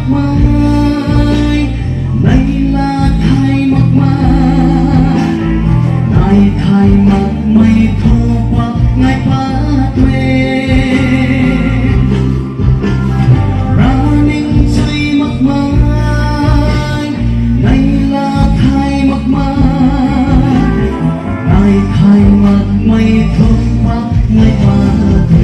mãi nay là thay mắc mãi nay thay mắc mây thô qua ngày phát về ra ninh say mắc mãi nay là thay mắc mãi nay thay mắc mây thô qua ngày phát về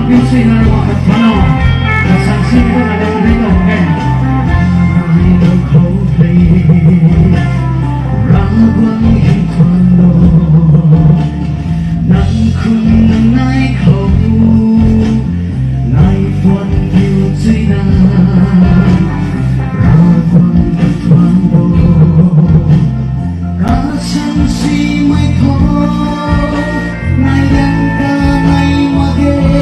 Pinsin na naman at panahon Nasansin ko na lang dito Ay nagkauplay Ragwang hintano Nang kung nanay ko Nay tuan yêu dây na Ragwang hintano Kasan si may ko Nay yang ka nay mage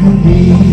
Không đi